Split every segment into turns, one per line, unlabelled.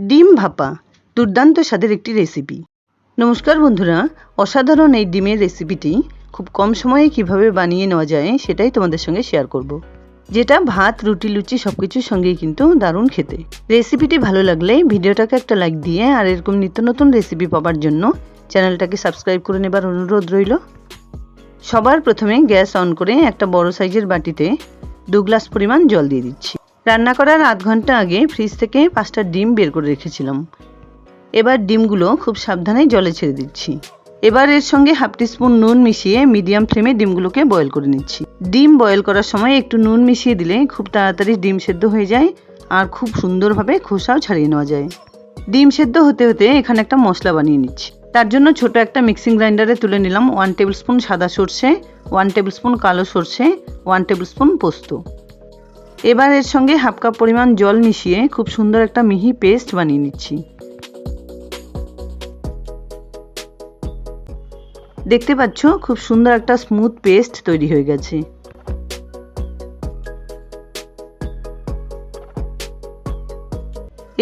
ডিম ভাপা দুর্দান্ত স্বাদের একটি রেসিপি। নমস্কার বন্ধুরা, অসাধারণ এই ডিমের রেসিপিটি খুব কম সময়ে কিভাবে বানিয়ে নেওয়া যায় সেটাই তোমাদের সঙ্গে শেয়ার করব, যেটা ভাত, রুটি, লুচি সব কিছুর সঙ্গেই কিন্তু দারুণ খেতে। রেসিপিটি ভালো লাগলে ভিডিওটাকে একটা লাইক দিয়ে আর এরকম নিত্য নতুন রেসিপি পাওয়ার জন্য চ্যানেলটাকে সাবস্ক্রাইব করে নেবার অনুরোধ রইল। সবার প্রথমে গ্যাস অন করে একটা বড় সাইজের বাটিতে 2 গ্লাস পরিমাণ জল দিয়ে দিচ্ছি। রান্না করার আধ ঘন্টা আগে ফ্রিজ থেকে 5টা ডিম বের করে রেখেছিলাম। এবার ডিমগুলো খুব সাবধানে জলে ছেড়ে দিচ্ছি। এবার এর সঙ্গে হাফ টিস্পুন নুন মিশিয়ে মিডিয়াম ফ্লেমে ডিমগুলোকে বয়েল করে নিচ্ছি। ডিম বয়েল করার সময় একটু নুন মিশিয়ে দিলে খুব তাড়াতাড়ি ডিম সেদ্ধ হয়ে যায় আর খুব সুন্দরভাবে খোসাও ছাড়িয়ে নেওয়া যায়। ডিম সেদ্ধ হতে হতে এখানে একটা মশলা বানিয়ে নিচ্ছি। তার জন্য ছোট একটা মিক্সিং গ্রাইন্ডারে তুলে নিলাম 1 টেবিল স্পুন সাদা সর্ষে, 1 টেবিল স্পুন কালো সর্ষে, 1 টেবিল স্পুন পোস্ত। এবার এর সঙ্গে হাফ কাপ পরিমাণ জল মিশিয়ে খুব সুন্দর একটা মিহি পেস্ট বানিয়ে নিচ্ছি। দেখতে পাচ্ছ খুব সুন্দর একটা স্মুথ পেস্ট তৈরি হয়ে গেছে।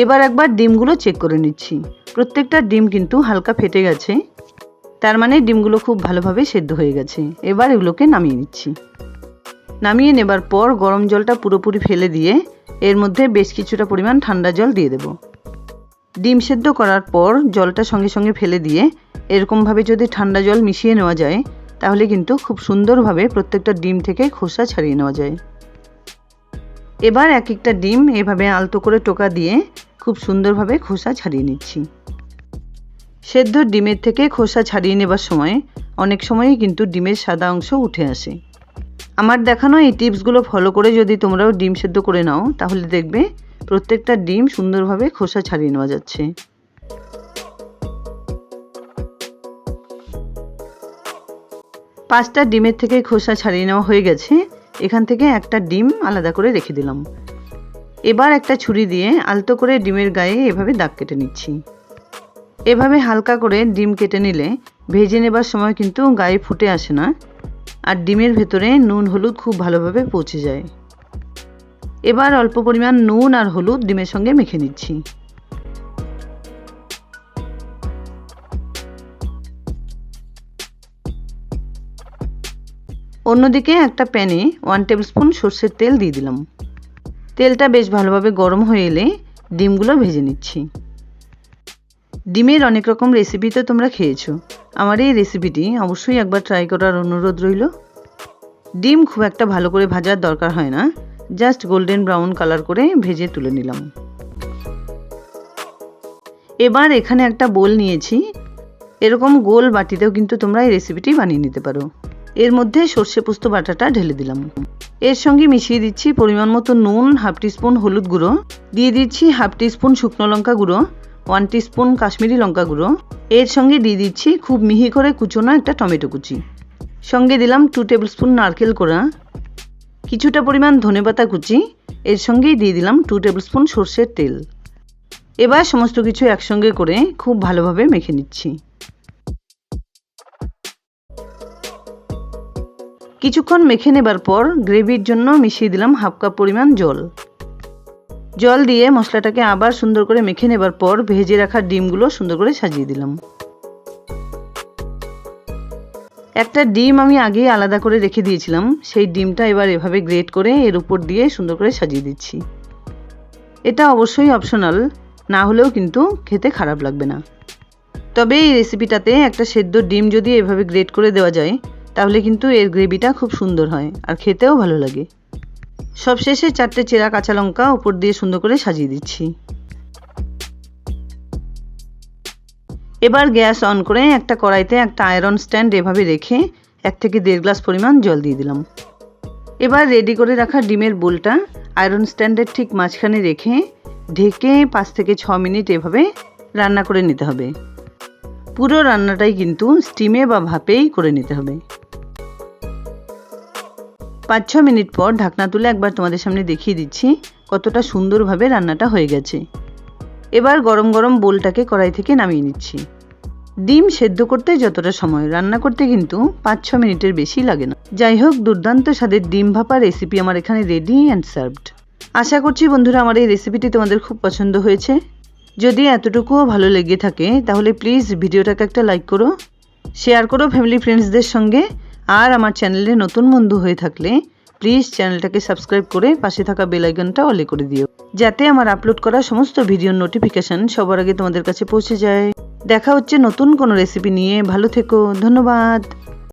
এবার একবার ডিমগুলো চেক করে নিচ্ছি। প্রত্যেকটা ডিম কিন্তু হালকা ফেটে গেছে, তার মানে ডিমগুলো খুব ভালোভাবে সেদ্ধ হয়ে গেছে। এবার এগুলোকে নামিয়ে নিচ্ছি। নামিয়ে নেবার পর গরম জলটা পুরোপুরি ফেলে দিয়ে এর মধ্যে বেশ কিছুটা পরিমাণ ঠান্ডা জল দিয়ে দেব। ডিম সেদ্ধ করার পর জলটা সঙ্গে সঙ্গে ফেলে দিয়ে এরকমভাবে যদি ঠান্ডা জল মিশিয়ে নেওয়া যায় তাহলে কিন্তু খুব সুন্দরভাবে প্রত্যেকটা ডিম থেকে খোসা ছাড়িয়ে নেওয়া যায়। এবার এক একটা ডিম এভাবে আলতো করে টোকা দিয়ে খুব সুন্দরভাবে খোসা ছাড়িয়ে নিচ্ছি। সেদ্ধ ডিমের থেকে খোসা ছাড়িয়ে নেবার সময় অনেক সময়ই কিন্তু ডিমের সাদা অংশ উঠে আসে। আমার দেখানো এই টিপসগুলো ফলো করে যদি তোমরাও ডিম সেদ্ধ করে নাও তাহলে দেখবে প্রত্যেকটা ডিম সুন্দরভাবে খোসা ছাড়িয়ে নেওয়া যাচ্ছে। পাঁচটা ডিমের থেকে খোসা ছাড়িয়ে নেওয়া হয়ে গেছে। এখান থেকে একটা ডিম আলাদা করে রেখে দিলাম। এবার একটা ছুরি দিয়ে আলতো করে ডিমের গায়ে এভাবে দাগ কেটে নিচ্ছি। এভাবে হালকা করে ডিম কেটে নিলে ভেজে নেবার সময় কিন্তু গায়ে ফুটে আসে না আর ডিমের ভেতরে নুন হলুদ খুব ভালোভাবে পৌঁছে যায়। এবার অল্প পরিমাণ নুন আর হলুদ ডিমের সঙ্গে মেখে নিচ্ছি। অন্যদিকে একটা প্যানে 1 টেবিল স্পুন সর্ষের তেল দিয়ে দিলাম। তেলটা বেশ ভালোভাবে গরম হয়ে এলে ডিমগুলো ভেজে নিচ্ছি। ডিমের অনেক রকম রেসিপি তো তোমরা খেয়েছো, আমার এই রেসিপিটি অবশ্যই একবার ট্রাই করার অনুরোধ রইল। ডিম খুব একটা ভালো করে ভাজার দরকার হয় না, জাস্ট গোল্ডেন ব্রাউন কালার করে ভেজে তুলে নিলাম। এবার এখানে একটা বোল নিয়েছি। এরকম গোল বাটিতেও কিন্তু তোমরা এই রেসিপিটি বানিয়ে নিতে পারো। এর মধ্যে সর্ষে পোস্ত বাটাটা ঢেলে দিলাম। এর সঙ্গে মিশিয়ে দিচ্ছি পরিমাণ মতো নুন, হাফ টিস্পুন হলুদ গুঁড়ো, দিয়ে দিচ্ছি হাফ টিস্পুন শুকনো লঙ্কা গুঁড়ো, 1 টিস্পুন কাশ্মীরি লঙ্কা গুঁড়ো। এর সঙ্গে দিয়ে দিচ্ছি খুব মিহি করে কুচোনো একটা টমেটো কুচি। সঙ্গে দিলাম 2 টেবিল স্পুন নারকেল কোড়া, কিছুটা পরিমাণ ধনেপাতা কুচি। এর সঙ্গেই দিয়ে দিলাম 2 টেবিল স্পুন সর্ষের তেল। এবার সমস্ত কিছু একসঙ্গে করে খুব ভালোভাবে মেখে নিচ্ছি। কিছুক্ষণ মেখে নেবার পর গ্রেভির জন্য মিশিয়ে দিলাম হাফ কাপ পরিমাণ জল। জল দিয়ে মশলাটাকে আবার সুন্দর করে মেখে নেবার পর ভেজে রাখা ডিমগুলো সুন্দর করে সাজিয়ে দিলাম। একটা ডিম আমি আগেই আলাদা করে রেখে দিয়েছিলাম, সেই ডিমটা এবার এভাবে গ্রেট করে এর উপর দিয়ে সুন্দর করে সাজিয়ে দিচ্ছি। এটা অবশ্যই অপশনাল, না হলেও কিন্তু খেতে খারাপ লাগবে না। তবে এই রেসিপিটাতে একটা সেদ্ধ ডিম যদি এভাবে গ্রেট করে দেওয়া যায় তাহলে কিন্তু এর গ্রেভিটা খুব সুন্দর হয় আর খেতেও ভালো লাগে। সবশেষে 4টে চেরা কাঁচা লঙ্কা উপর দিয়ে সুন্দর করে সাজিয়ে দিচ্ছি। এবার গ্যাস অন করে একটা কড়াইতে একটা আয়রন স্ট্যান্ড এভাবে রেখে 1 থেকে 1.5 গ্লাস পরিমাণ জল দিয়ে দিলাম। এবার রেডি করে রাখা ডিমের বোলটা আয়রন স্ট্যান্ডের ঠিক মাঝখানে রেখে ঢেকে 5 থেকে 6 মিনিট এভাবে রান্না করে নিতে হবে। পুরো রান্নাটাই কিন্তু স্টিমে বা ভাপেই করে নিতে হবে। 5-6 মিনিট পর ঢাকনা তুলে একবার তোমাদের সামনে দেখিয়ে দিচ্ছি কতটা সুন্দরভাবে রান্নাটা হয়ে গেছে। এবার গরম গরম বোলটাকে কড়াই থেকে নামিয়ে নিচ্ছি। ডিম সেদ্ধ করতে যতটা সময়, রান্না করতে কিন্তু 5-6 মিনিটের বেশি লাগে না। যাই হোক, দুর্দান্ত স্বাদের ডিম ভাপা রেসিপি আমার এখানে রেডি অ্যান্ড সার্ভড। আশা করছি বন্ধুরা আমার এই রেসিপিটি তোমাদের খুব পছন্দ হয়েছে। যদি এতটুকুও ভালো লেগে থাকে তাহলে প্লিজ ভিডিওটাকে একটা লাইক করো, শেয়ার করো ফ্যামিলি ফ্রেন্ডসদের সঙ্গে। আর আমার চ্যানেলে নতুন বন্ধু হয়ে থাকলে প্লিজ চ্যানেলটাকে সাবস্ক্রাইব করে পাশে থাকা বেল আইকনটা অলে করে দিও, যাতে আমার আপলোড করা সমস্ত ভিডিওর নোটিফিকেশন সবার আগে তোমাদের কাছে পৌঁছে যায়। দেখা হচ্ছে নতুন কোনো রেসিপি নিয়ে। ভালো থেকো, ধন্যবাদ।